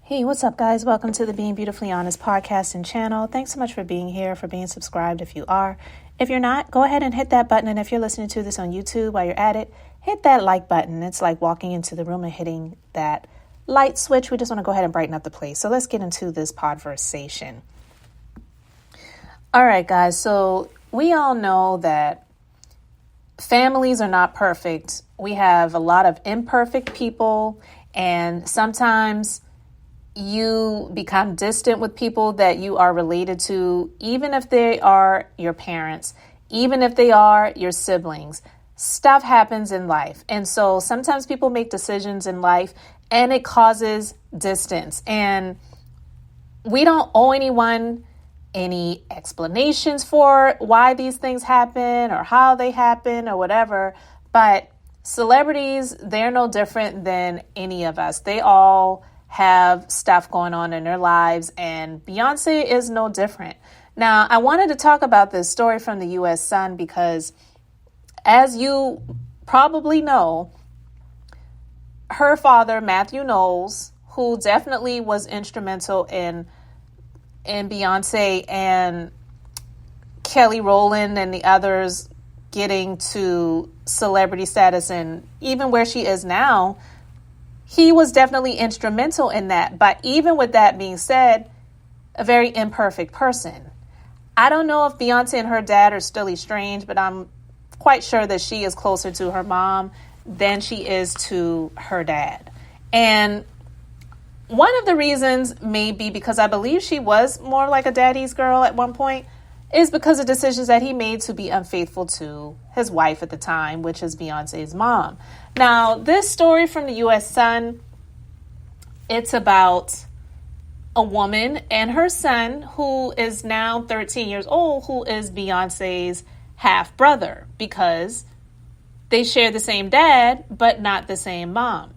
Hey, what's up, guys? Welcome to the Being Beautifully Honest podcast and channel. Thanks so much for being here, for being subscribed if you are. If you're not, go ahead and hit that button. And if you're listening to this on YouTube while you're at it, hit that like button. It's like walking into the room and hitting that light switch. We just want to go ahead and brighten up the place. So let's get into this podversation. All right, guys. So we all know that families are not perfect. We have a lot of imperfect people, and sometimes you become distant with people that you are related to, even if they are your parents, even if they are your siblings. Stuff happens in life. And so sometimes people make decisions in life and it causes distance. And we don't owe anyone any explanations for why these things happen or how they happen or whatever. But celebrities, they're no different than any of us. They all have stuff going on in their lives, and Beyonce is no different. Now, I wanted to talk about this story from the U.S. Sun because, as you probably know, her father, Matthew Knowles, who definitely was instrumental in Beyonce and Kelly Rowland and the others getting to celebrity status and even where she is now, he was definitely instrumental in that. But even with that being said, a very imperfect person. I don't know if Beyonce and her dad are still estranged, but I'm quite sure that she is closer to her mom than she is to her dad. And one of the reasons may be because I believe she was more like a daddy's girl at one point, is because of decisions that he made to be unfaithful to his wife at the time, which is Beyonce's mom. Now, this story from the U.S. Sun, it's about a woman and her son, who is now 13 years old, who is Beyonce's half brother, because they share the same dad, but not the same mom.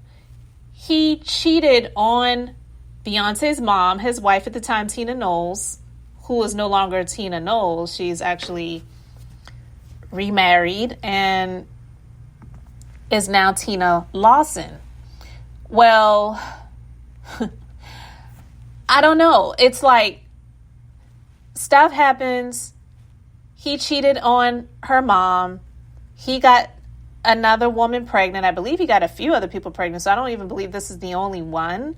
He cheated on Beyonce's mom, his wife at the time, Tina Knowles, who is no longer Tina Knowles. She's actually remarried and is now Tina Lawson. Well, I don't know. It's like stuff happens. He cheated on her mom. He got another woman pregnant. I believe he got a few other people pregnant. So I don't even believe this is the only one,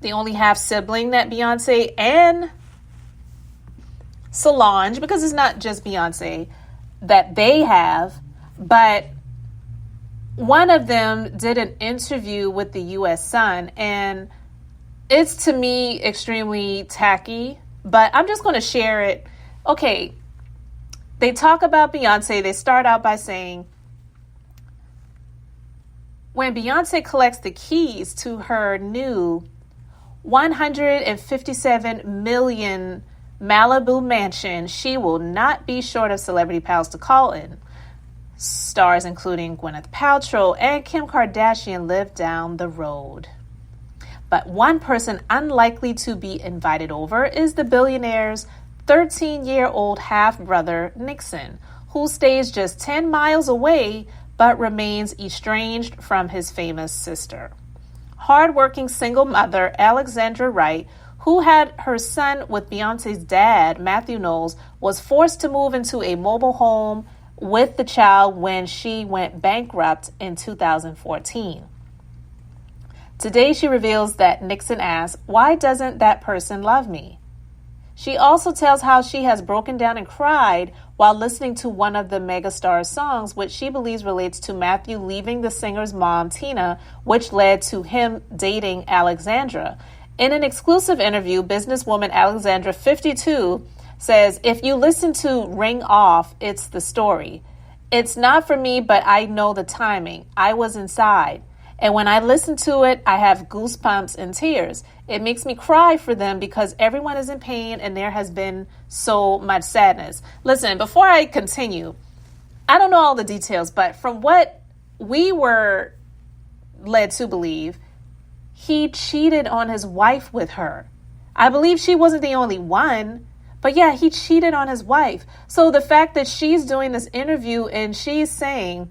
the only half sibling that Beyonce and Solange, because it's not just Beyonce that they have, but one of them did an interview with the U.S. Sun, and it's, to me, extremely tacky, but I'm just going to share it. Okay, they talk about Beyonce. They start out by saying, when Beyonce collects the keys to her new $157 million Malibu mansion, she will not be short of celebrity pals to call in. Stars including Gwyneth Paltrow and Kim Kardashian live down the road. But one person unlikely to be invited over is the billionaire's 13-year-old half-brother, Nixon, who stays just 10 miles away but remains estranged from his famous sister. Hardworking single mother Alexandra Wright, who had her son with Beyonce's dad, Matthew Knowles, was forced to move into a mobile home with the child when she went bankrupt in 2014. Today, she reveals that Nixon asked, "Why doesn't that person love me?" She also tells how she has broken down and cried while listening to one of the megastar's songs, which she believes relates to Matthew leaving the singer's mom, Tina, which led to him dating Alexandra. In an exclusive interview, businesswoman Alexandra, 52, says, "If you listen to Ring Off, it's the story. It's not for me, but I know the timing. I was inside. And when I listen to it, I have goosebumps and tears. It makes me cry for them because everyone is in pain and there has been so much sadness." Listen, before I continue, I don't know all the details, but from what we were led to believe, he cheated on his wife with her. I believe she wasn't the only one, but yeah, he cheated on his wife. So the fact that she's doing this interview and she's saying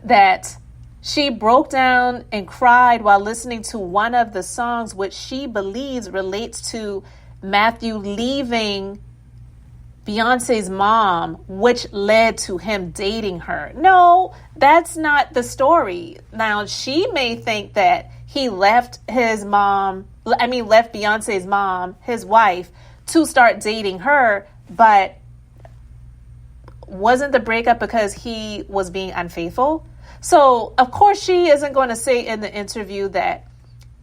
that She broke down and cried while listening to one of the songs, which she believes relates to Matthew leaving Beyonce's mom, which led to him dating her. No, that's not the story. Now, she may think that he left left Beyonce's mom, his wife, to start dating her, but wasn't the breakup because he was being unfaithful? So, of course, she isn't going to say in the interview that,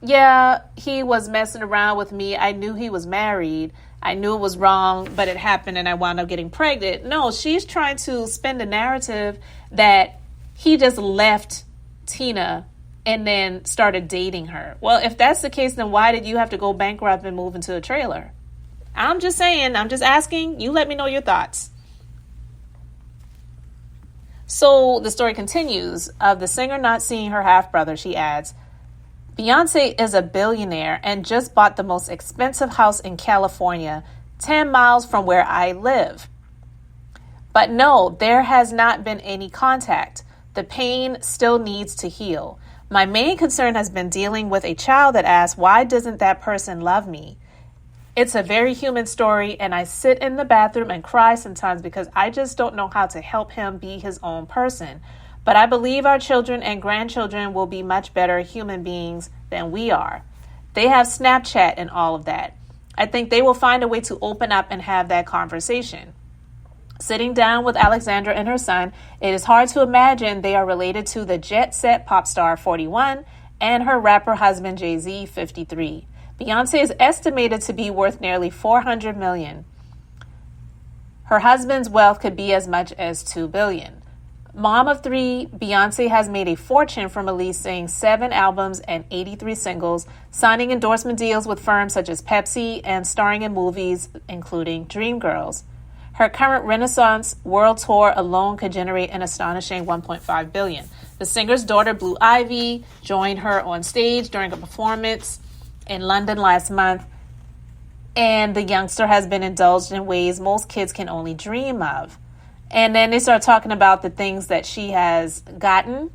yeah, he was messing around with me. I knew he was married. I knew it was wrong, but it happened and I wound up getting pregnant. No, she's trying to spin the narrative that he just left Tina and then started dating her. Well, if that's the case, then why did you have to go bankrupt and move into a trailer? I'm just saying, I'm just asking. You let me know your thoughts. So the story continues. Of the singer not seeing her half-brother, she adds, Beyonce is a billionaire and just bought the most expensive house in California, 10 miles from where I live. But no, there has not been any contact. The pain still needs to heal. My main concern has been dealing with a child that asks, why doesn't that person love me? It's a very human story, and I sit in the bathroom and cry sometimes because I just don't know how to help him be his own person. But I believe our children and grandchildren will be much better human beings than we are. They have Snapchat and all of that. I think they will find a way to open up and have that conversation. Sitting down with Alexandra and her son, it is hard to imagine they are related to the jet set pop star 41 and her rapper husband Jay-Z 53. Beyonce is estimated to be worth nearly $400 million. Her husband's wealth could be as much as $2 billion. Mom of three, Beyonce has made a fortune from releasing 7 albums and 83 singles, signing endorsement deals with firms such as Pepsi, and starring in movies including Dreamgirls. Her current Renaissance World Tour alone could generate an astonishing $1.5 billion. The singer's daughter, Blue Ivy, joined her on stage during a performance in London last month, and the youngster has been indulged in ways most kids can only dream of. And then they start talking about the things that she has gotten,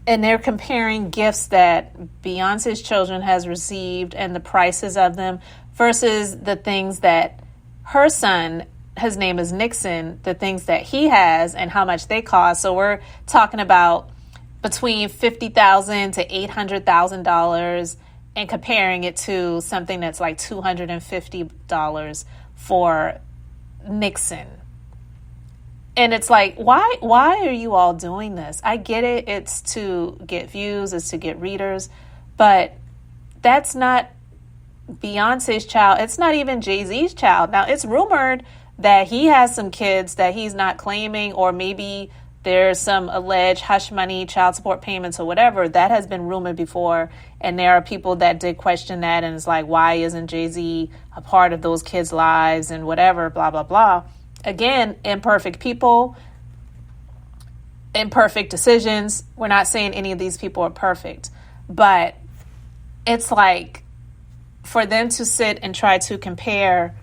and they're comparing gifts that Beyonce's children has received and the prices of them versus the things that her son, his name is Nixon, the things that he has and how much they cost. So we're talking about between $50,000 to $800,000 and comparing it to something that's like $250 for Nixon. And it's like, why are you all doing this? I get it. It's to get views, it's to get readers, but that's not Beyonce's child. It's not even Jay-Z's child. Now, it's rumored that he has some kids that he's not claiming, or maybe there's some alleged hush money, child support payments or whatever. That has been rumored before. And there are people that did question that. And it's like, why isn't Jay-Z a part of those kids' lives and whatever, blah, blah, blah. Again, imperfect people, imperfect decisions. We're not saying any of these people are perfect. But it's like, for them to sit and try to compare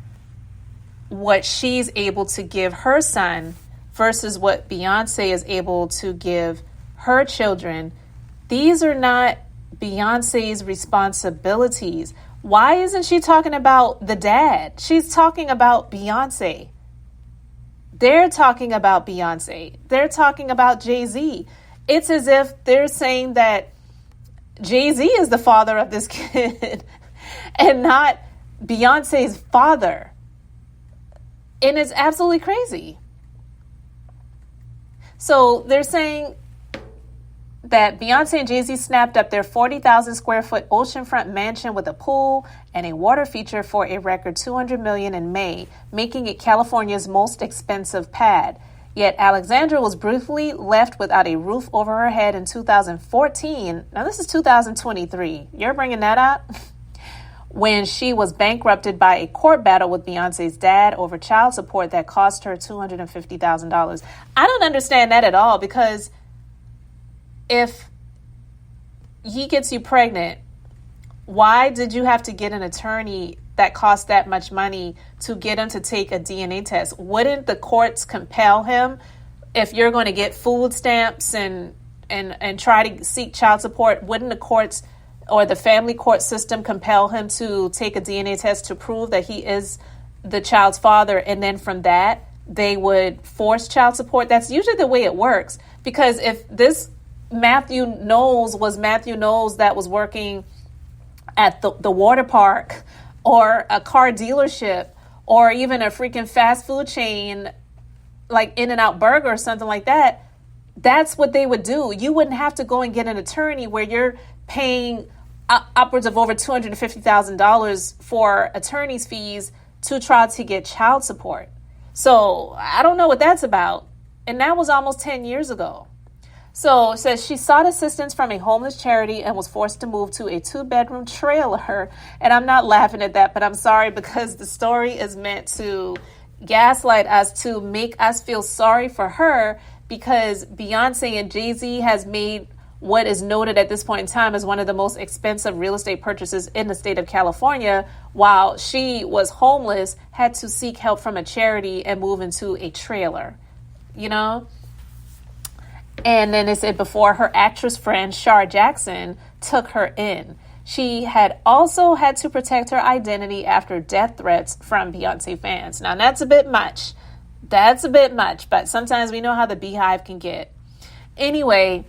what she's able to give her son versus what Beyonce is able to give her children, these are not Beyonce's responsibilities. Why isn't she talking about the dad? She's talking about Beyonce. They're talking about Beyonce. They're talking about Jay-Z. It's as if they're saying that Jay-Z is the father of this kid and not Beyonce's father. And it's absolutely crazy. So they're saying that Beyonce and Jay-Z snapped up their 40,000 square foot oceanfront mansion with a pool and a water feature for a record $200 million in May, making it California's most expensive pad. Yet Alexandra was briefly left without a roof over her head in 2014. Now this is 2023. You're bringing that up? When she was bankrupted by a court battle with Beyonce's dad over child support that cost her $250,000. I don't understand that at all, because if he gets you pregnant, why did you have to get an attorney that cost that much money to get him to take a DNA test? Wouldn't the courts compel him if you're going to get food stamps and try to seek child support, wouldn't the courts or the family court system compel him to take a DNA test to prove that he is the child's father? And then from that, they would force child support. That's usually the way it works. Because if this Matthew Knowles was Matthew Knowles that was working at the water park or a car dealership or even a freaking fast food chain like In-N-Out Burger or something like that, that's what they would do. You wouldn't have to go and get an attorney where you're paying upwards of over $250,000 for attorney's fees to try to get child support. So I don't know what that's about. And that was almost 10 years ago. So it says she sought assistance from a homeless charity and was forced to move to a 2-bedroom trailer. And I'm not laughing at that, but I'm sorry, because the story is meant to gaslight us, to make us feel sorry for her, because Beyonce and Jay-Z has made what is noted at this point in time as one of the most expensive real estate purchases in the state of California, while she was homeless, had to seek help from a charity and move into a trailer, you know? And then it said before her actress friend, Shar Jackson, took her in. She had also had to protect her identity after death threats from Beyonce fans. Now, that's a bit much. That's a bit much, but sometimes we know how the beehive can get. Anyway,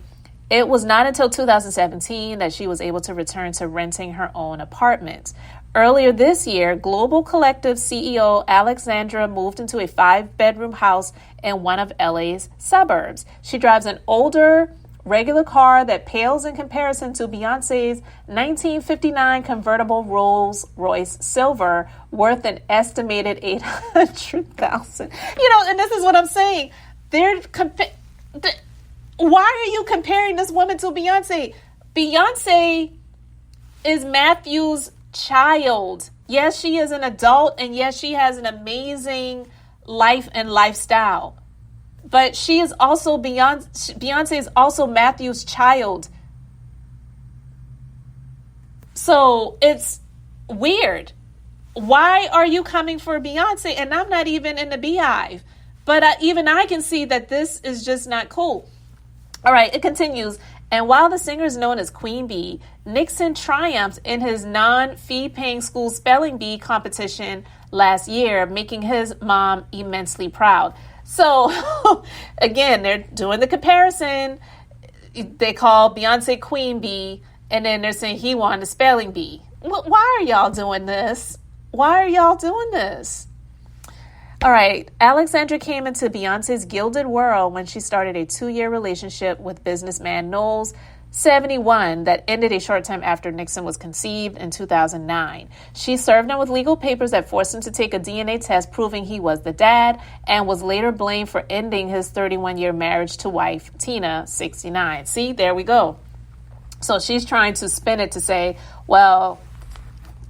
it was not until 2017 that she was able to return to renting her own apartment. Earlier this year, Global Collective CEO Alexsandra moved into a 5-bedroom house in one of LA's suburbs. She drives an older, regular car that pales in comparison to Beyonce's 1959 convertible Rolls-Royce Silver, worth an estimated $800,000. You know, and this is what I'm saying. Why are you comparing this woman to Beyonce? Beyonce is Matthew's child. Yes, she is an adult, and yes, she has an amazing life and lifestyle. But she is also Beyonce is also Matthew's child. So it's weird. Why are you coming for Beyonce? And I'm not even in the beehive. But even I can see that this is just not cool. All right, it continues. And while the singer is known as Queen Bee, Nixon triumphed in his non-fee-paying school spelling bee competition last year, making his mom immensely proud. So, again, they're doing the comparison. They call Beyonce Queen Bee, and then they're saying he won the spelling bee. Why are y'all doing this? Why are y'all doing this? All right, Alexandra came into Beyonce's gilded world when she started a 2-year relationship with businessman Knowles, 71, that ended a short time after Nixon was conceived in 2009. She served him with legal papers that forced him to take a DNA test proving he was the dad, and was later blamed for ending his 31-year marriage to wife Tina, 69. See, there we go. So she's trying to spin it to say, well,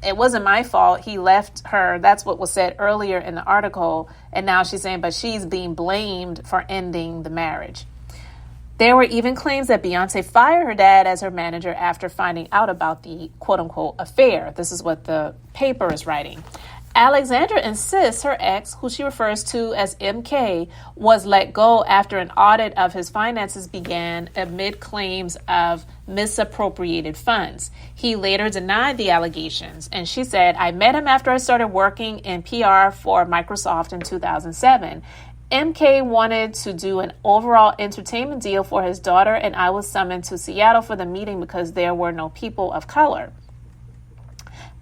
it wasn't my fault. He left her. That's what was said earlier in the article. And now she's saying, but she's being blamed for ending the marriage. There were even claims that Beyonce fired her dad as her manager after finding out about the quote-unquote affair. This is what the paper is writing. Alexandra insists her ex, who she refers to as MK, was let go after an audit of his finances began amid claims of misappropriated funds. He later denied the allegations, and she said, I met him after I started working in PR for Microsoft in 2007. MK wanted to do an overall entertainment deal for his daughter, and I was summoned to Seattle for the meeting because there were no people of color.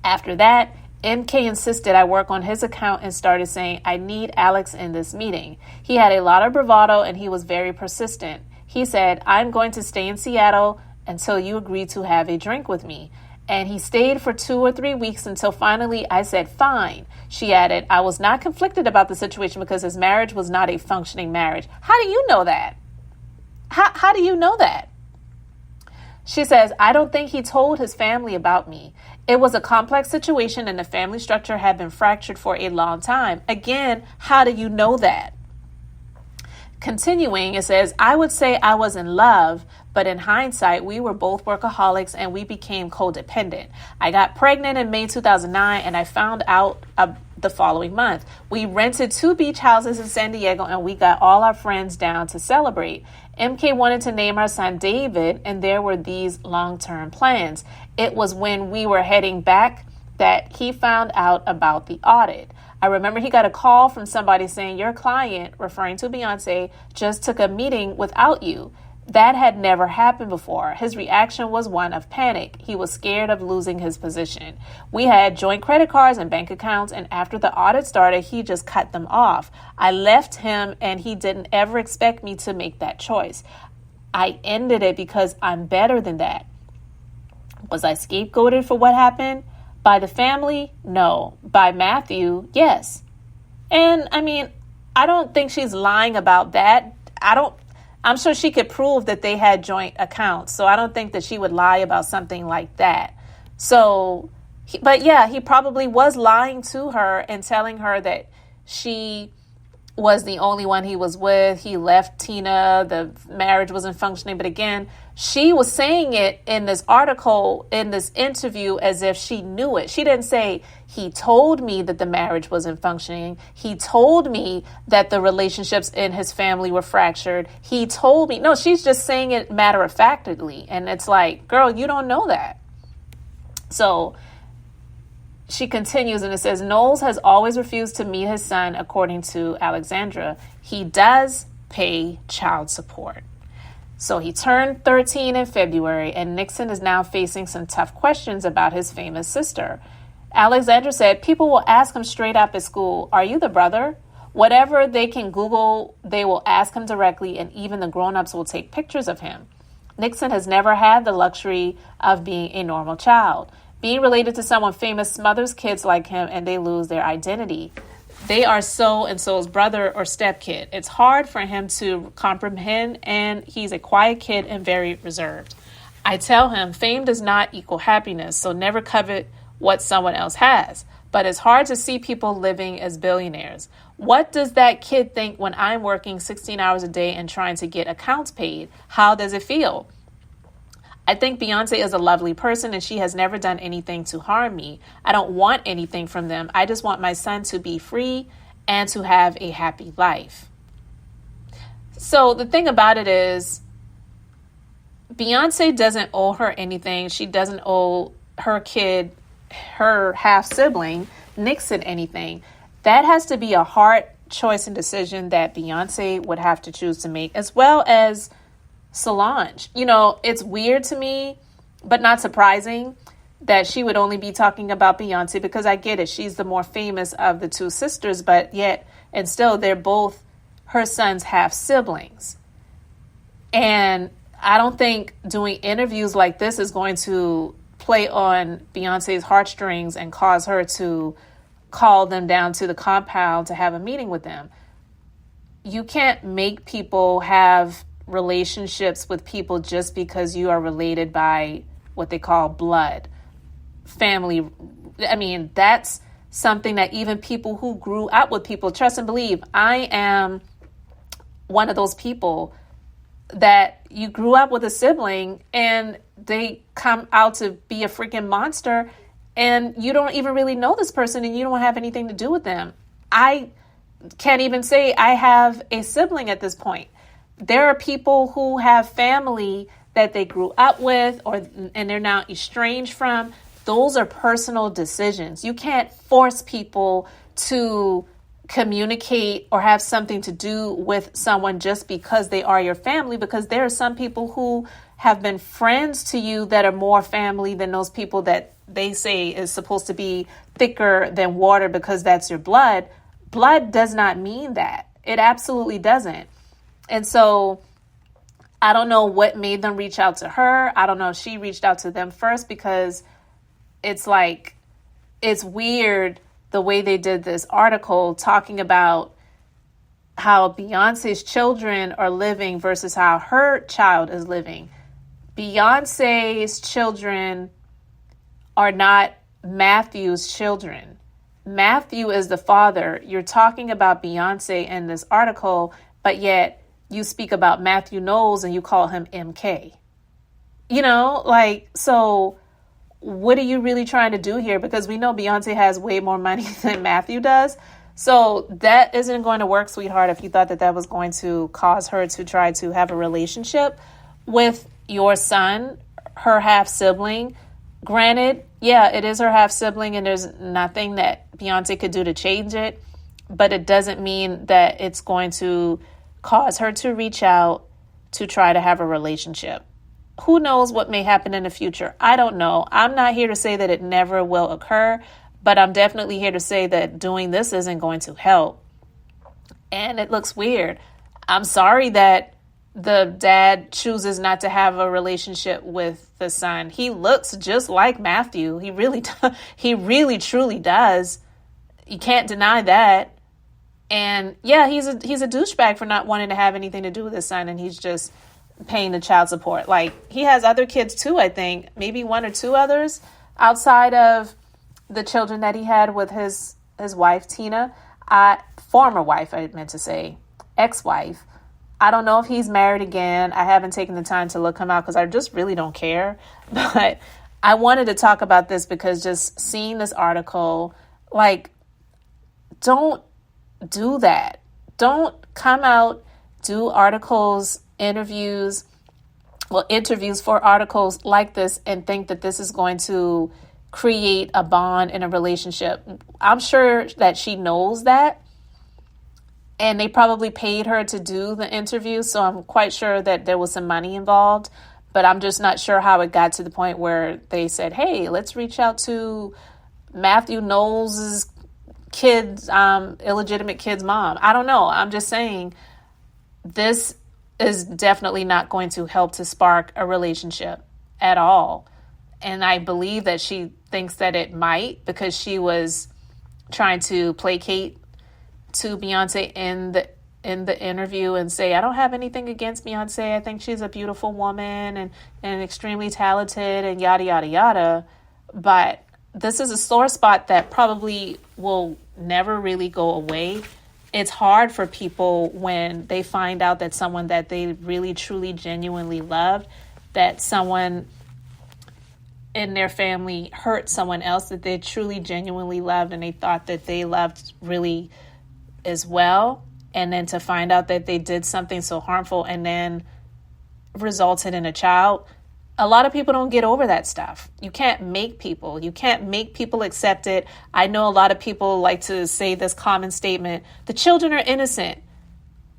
After that, MK insisted I work on his account and started saying, I need Alex in this meeting. He had a lot of bravado and he was very persistent. He said, I'm going to stay in Seattle until you agree to have a drink with me. And he stayed for 2 or 3 weeks until finally I said, fine. She added, I was not conflicted about the situation because his marriage was not a functioning marriage. How do you know that? How do you know that? She says, I don't think he told his family about me. It was a complex situation and the family structure had been fractured for a long time. Again, how do you know that? Continuing, it says, I would say I was in love, but in hindsight, we were both workaholics and we became codependent. I got pregnant in May 2009 and I found out the following month. We rented 2 beach houses in San Diego and we got all our friends down to celebrate. MK wanted to name our son David, and there were these long-term plans. It was when we were heading back that he found out about the audit. I remember he got a call from somebody saying, your client, referring to Beyonce, just took a meeting without you. That had never happened before. His reaction was one of panic. He was scared of losing his position. We had joint credit cards and bank accounts, and after the audit started, he just cut them off. I left him, and he didn't ever expect me to make that choice. I ended it because I'm better than that. Was I scapegoated for what happened? By the family? No. By Matthew? Yes. And I mean, I don't think she's lying about that. I'm sure she could prove that they had joint accounts. So I don't think that she would lie about something like that. So, but yeah, he probably was lying to her and telling her that she was the only one he was with. He left Tina. The marriage wasn't functioning. But again, she was saying it in this article, in this interview, as if she knew it. She didn't say, he told me that the marriage wasn't functioning. He told me that the relationships in his family were fractured. He told me. No, she's just saying it matter-of-factly. And it's like, girl, you don't know that. So she continues, and it says, Knowles has always refused to meet his son, according to Alexandra. He does pay child support. So he turned 13 in February, and Nixon is now facing some tough questions about his famous sister. Alexandra said, people will ask him straight up at school, are you the brother? Whatever they can Google, they will ask him directly, and even the grown-ups will take pictures of him. Nixon has never had the luxury of being a normal child. Being related to someone famous smothers kids like him, and they lose their identity. They are so-and-so's brother or stepkid. It's hard for him to comprehend, and he's a quiet kid and very reserved. I tell him fame does not equal happiness, so never covet what someone else has. But it's hard to see people living as billionaires. What does that kid think when I'm working 16 hours a day and trying to get accounts paid? How does it feel? I think Beyonce is a lovely person and she has never done anything to harm me. I don't want anything from them. I just want my son to be free and to have a happy life. So the thing about it is, Beyonce doesn't owe her anything. She doesn't owe her kid, her half-sibling, Nixon, anything. That has to be a hard choice and decision that Beyonce would have to choose to make, as well as Solange. You know, it's weird to me, but not surprising that she would only be talking about Beyonce, because I get it. She's the more famous of the two sisters, but yet, and still, they're both her son's half siblings. And I don't think doing interviews like this is going to play on Beyonce's heartstrings and cause her to call them down to the compound to have a meeting with them. You can't make people have relationships with people just because you are related by what they call blood, family. I mean, that's something that even people who grew up with people, trust and believe. I am one of those people that you grew up with a sibling and they come out to be a freaking monster and you don't even really know this person and you don't have anything to do with them. I can't even say I have a sibling at this point. There are people who have family that they grew up with and they're now estranged from. Those are personal decisions. You can't force people to communicate or have something to do with someone just because they are your family, because there are some people who have been friends to you that are more family than those people that they say is supposed to be thicker than water because that's your blood. Blood does not mean that. It absolutely doesn't. And so I don't know what made them reach out to her. I don't know if she reached out to them first, because it's like, it's weird the way they did this article talking about how Beyonce's children are living versus how her child is living. Beyonce's children are not Matthew's children. Matthew is the father. You're talking about Beyonce in this article, but yet you speak about Matthew Knowles and you call him MK. You know, like, so what are you really trying to do here? Because we know Beyonce has way more money than Matthew does. So that isn't going to work, sweetheart, if you thought that that was going to cause her to try to have a relationship with your son, her half-sibling. Granted, yeah, it is her half-sibling, and there's nothing that Beyonce could do to change it. But it doesn't mean that it's going to cause her to reach out to try to have a relationship. Who knows what may happen in the future? I don't know. I'm not here to say that it never will occur, but I'm definitely here to say that doing this isn't going to help. And it looks weird. I'm sorry that the dad chooses not to have a relationship with the son. He looks just like Matthew. He really truly does. You can't deny that. And yeah, he's a douchebag for not wanting to have anything to do with his son, and he's just paying the child support. Like, he has other kids too, I think, maybe one or two others outside of the children that he had with his wife, Tina, former wife, I meant to say, ex-wife. I don't know if he's married again. I haven't taken the time to look him out because I just really don't care. But I wanted to talk about this because just seeing this article, like, don't do that. Don't come out, do articles, interviews for articles like this and think that this is going to create a bond in a relationship. I'm sure that she knows that. And they probably paid her to do the interview. So I'm quite sure that there was some money involved. But I'm just not sure how it got to the point where they said, hey, let's reach out to Matthew Knowles' kid's, illegitimate kid's mom. I don't know. I'm just saying this is definitely not going to help to spark a relationship at all. And I believe that she thinks that it might because she was trying to placate to Beyonce in the interview and say, I don't have anything against Beyonce. I think she's a beautiful woman and extremely talented and yada, yada, yada. But this is a sore spot that probably will never really go away. It's hard for people when they find out that someone that they really, truly, genuinely loved, that someone in their family hurt someone else that they truly, genuinely loved and they thought that they loved really as well. And then to find out that they did something so harmful and then resulted in a child. A lot of people don't get over that stuff. You can't make people accept it. I know a lot of people like to say this common statement, the children are innocent.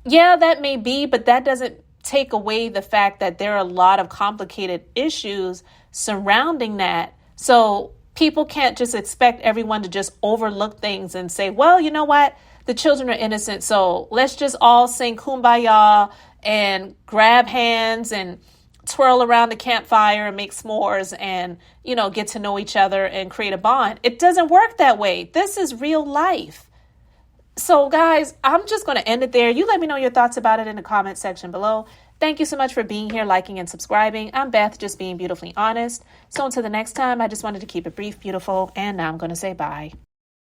Yeah, that may be, but that doesn't take away the fact that there are a lot of complicated issues surrounding that. So people can't just expect everyone to just overlook things and say, well, you know what? The children are innocent, so let's just all sing Kumbaya and grab hands and twirl around the campfire and make s'mores and, get to know each other and create a bond. It doesn't work that way. This is real life. So, guys, I'm just going to end it there. You let me know your thoughts about it in the comment section below. Thank you so much for being here, liking, and subscribing. I'm Beth, just being beautifully honest. So until the next time, I just wanted to keep it brief, beautiful, and now I'm going to say bye.